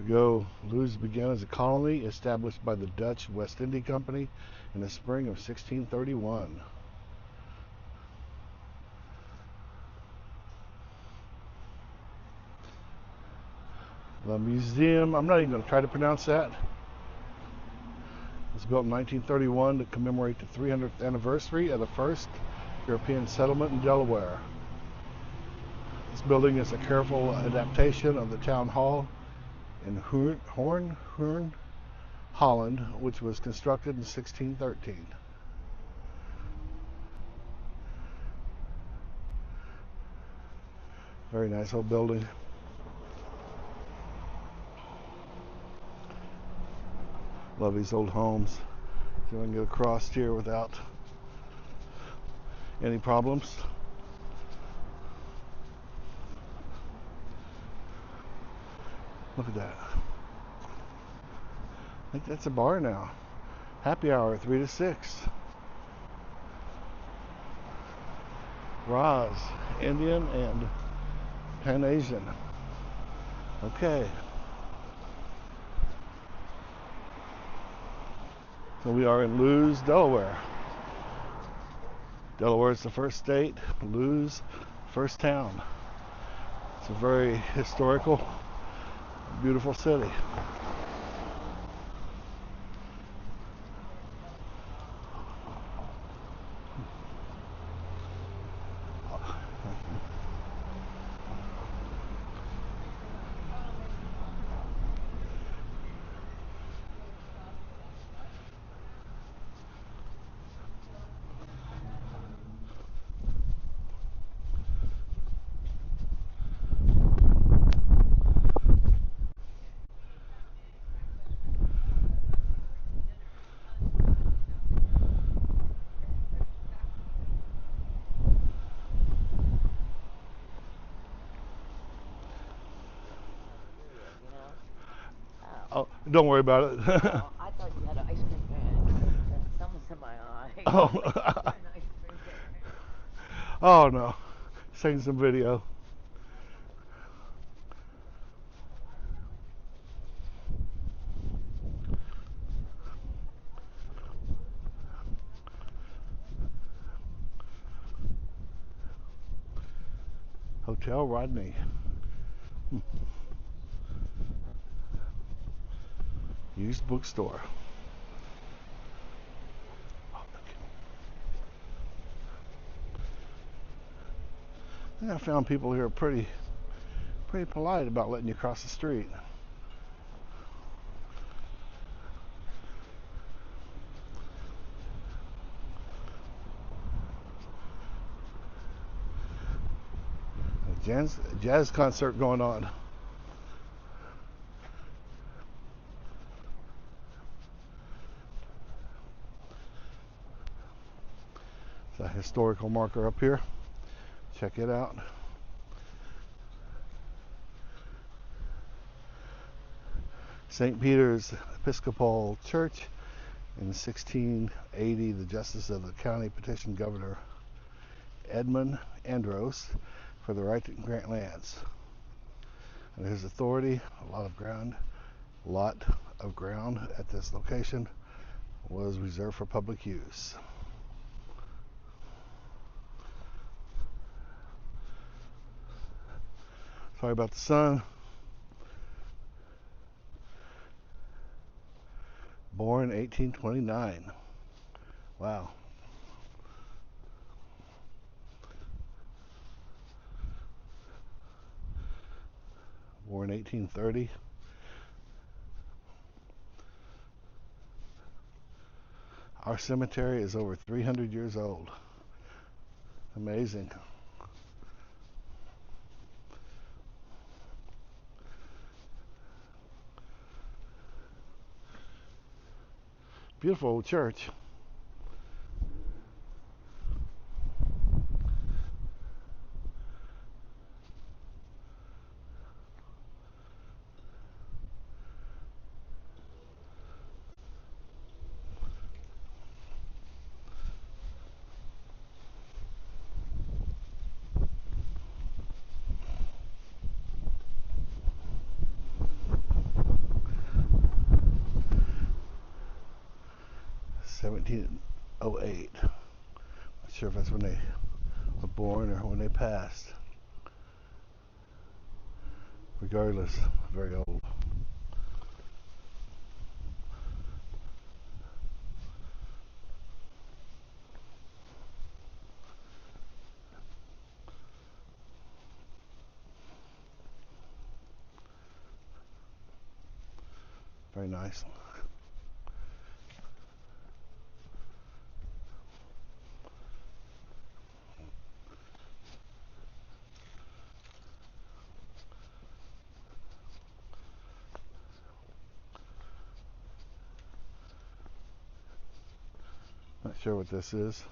we go. Lewes began as a colony established by the Dutch West India Company in the spring of 1631. The museum, I'm not even going to try to pronounce that. It was built in 1931 to commemorate the 300th anniversary of the first European settlement in Delaware. This building is a careful adaptation of the town hall in Hoorn, Holland, which was constructed in 1613. Very nice old building. Love these old homes. So I can get across here without any problems. Look at that. I think that's a bar now. Happy hour, 3 to 6. Raz, Indian and Pan Asian. Okay. So we are in Lewes, Delaware. Delaware is the first state, Lewes, first town. It's a very historical, beautiful city. Oh, don't worry about it. Oh, I thought you had an ice cream van. Someone's in my eye. Oh. Oh no. Taking some video. Hotel Rodney. Used bookstore. I found people here pretty polite about letting you cross the street. A jazz concert going on. It's a historical marker up here. Check it out. St. Peter's Episcopal Church. In 1680, the Justice of the County petitioned Governor Edmund Andros for the right to grant lands. Under his authority, a lot of ground at this location was reserved for public use. Sorry about the sun. Born 1829. Wow. Born 1830. Our cemetery is over 300 years old. Amazing. Beautiful old church. 1708. Not sure if that's when they were born or when they passed. Regardless, very old. Very nice. Not sure what this is.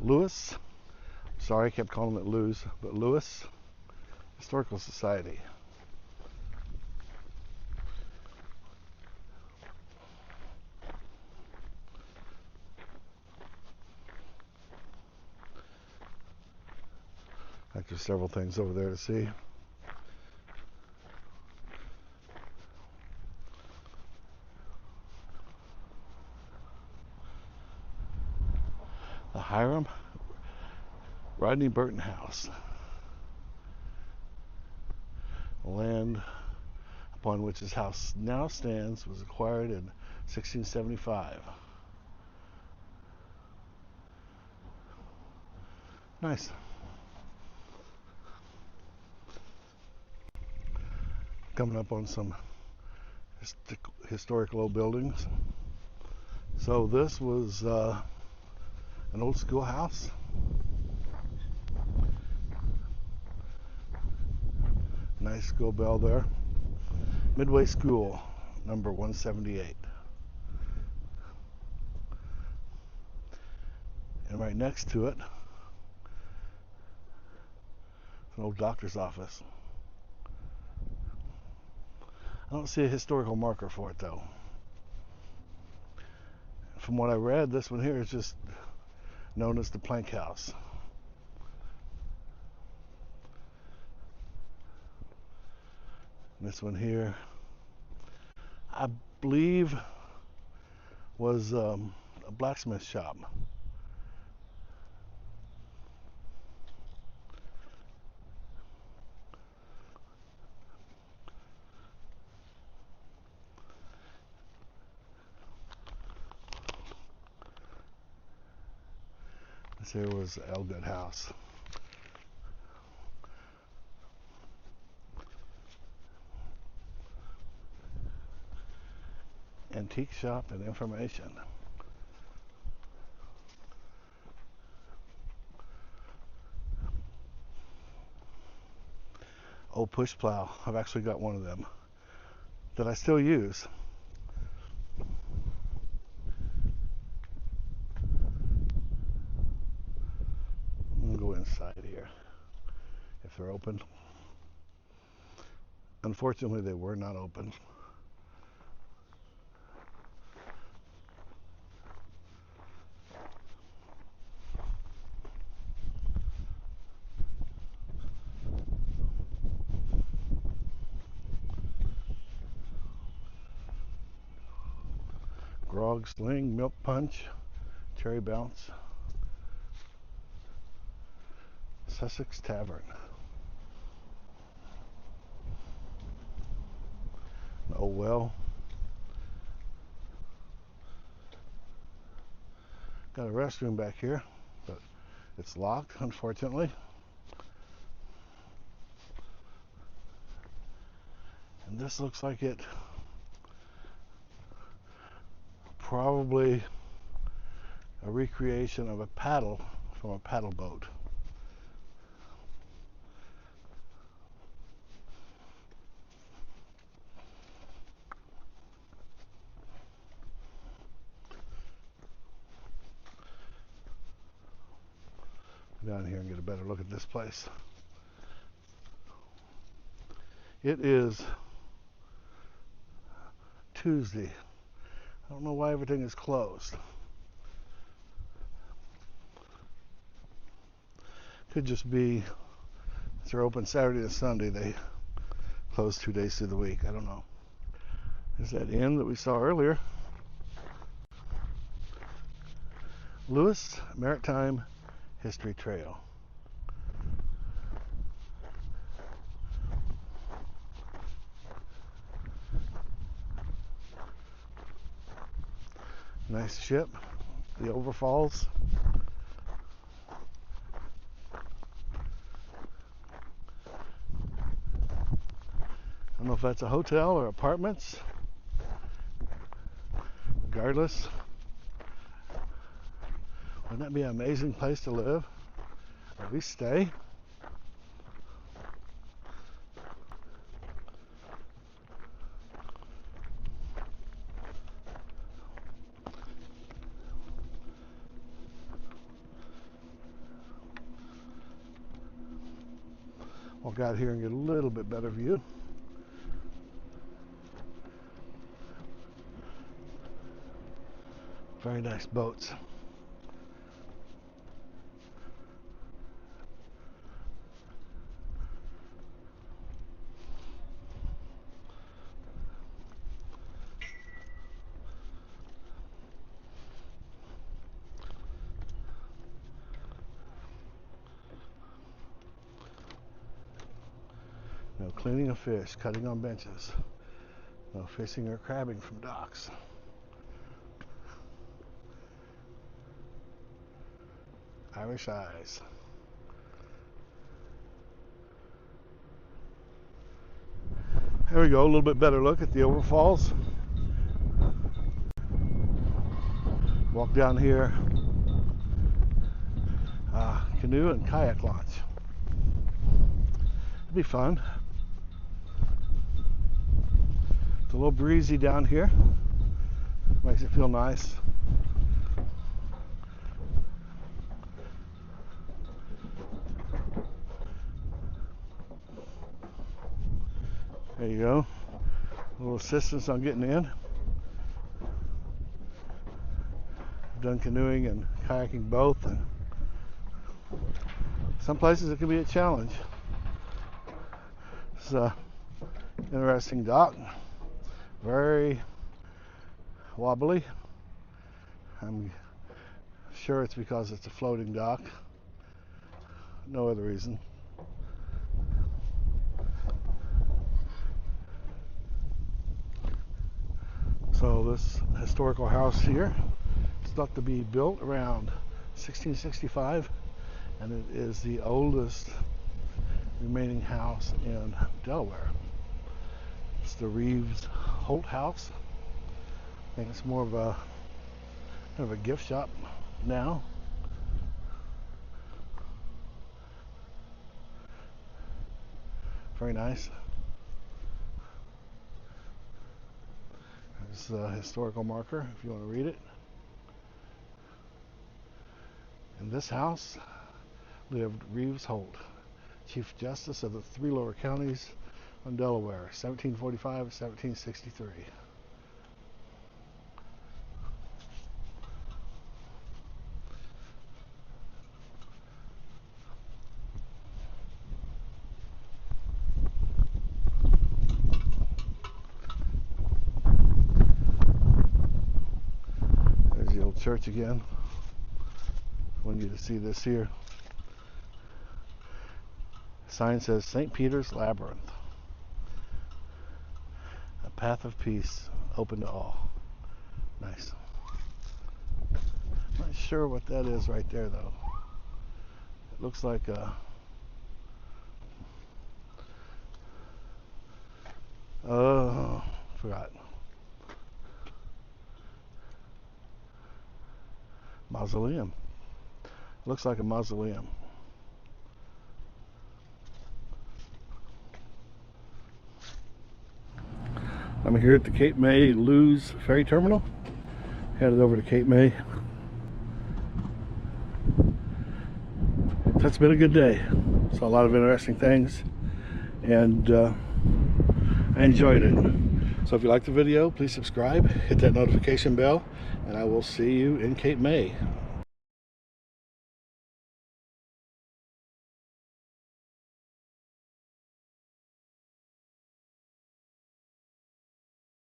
Lewes, sorry I kept calling it Lewes, but Lewes Historical Society. There's several things over there to see. The Hiram Rodney Burton House. The land upon which his house now stands was acquired in 1675. Nice. Coming up on some historic old buildings. So this was an old schoolhouse. Nice school bell there. Midway School, number 178. And right next to it, an old doctor's office. I don't see a historical marker for it though. From what I read, this one here is just known as the Plank House. And this one here, I believe, was a blacksmith shop. This here was Elgood House. Antique shop and information. Old push plow. I've actually got one of them that I still use. I'm gonna go inside here if they're open. Unfortunately, they were not open. Grog Sling, Milk Punch, Cherry Bounce, Sussex Tavern. Oh well. Got a restroom back here, but it's locked, unfortunately. And this looks like it probably a recreation of a paddle from a paddle boat. Down here and get a better look at this place. It is Tuesday. I don't know why everything is closed. Could just be if they're open Saturday and Sunday, they close 2 days through the week. I don't know. There's that inn that we saw earlier. Lewes Maritime History Trail. Nice ship. The Overfalls. I don't know if that's a hotel or apartments. Regardless, wouldn't that be an amazing place to live? Or at least stay? Walk out here and get a little bit better view. Very nice boats. No cleaning of fish, cutting on benches. No fishing or crabbing from docks. Irish eyes. There we go, a little bit better look at the Overfalls. Walk down here. Canoe and kayak launch. It'll be fun. It's a little breezy down here. Makes it feel nice. There you go. A little assistance on getting in. I've done canoeing and kayaking both, and some places it can be a challenge. It's an interesting dock. Very wobbly. I'm sure it's because it's a floating dock. No other reason. So this historical house here is thought to be built around 1665, and it is the oldest remaining house in Delaware. It's the Reeves Holt House. I think it's more of a gift shop now. Very nice. There's a historical marker if you want to read it. In this house lived Reeves Holt, Chief Justice of the 3 lower counties on Delaware, 1745-1763. There's the old church again. I want you to see this here. The sign says St. Peter's Labyrinth, a path of peace open to all. Nice. Not sure what that is right there though. It looks like a forgot. Mausoleum. Looks like a mausoleum. I'm here at the Cape May Lewes Ferry Terminal. Headed over to Cape May. So it's been a good day. Saw a lot of interesting things, and I enjoyed it. So if you liked the video, please subscribe, hit that notification bell, and I will see you in Cape May.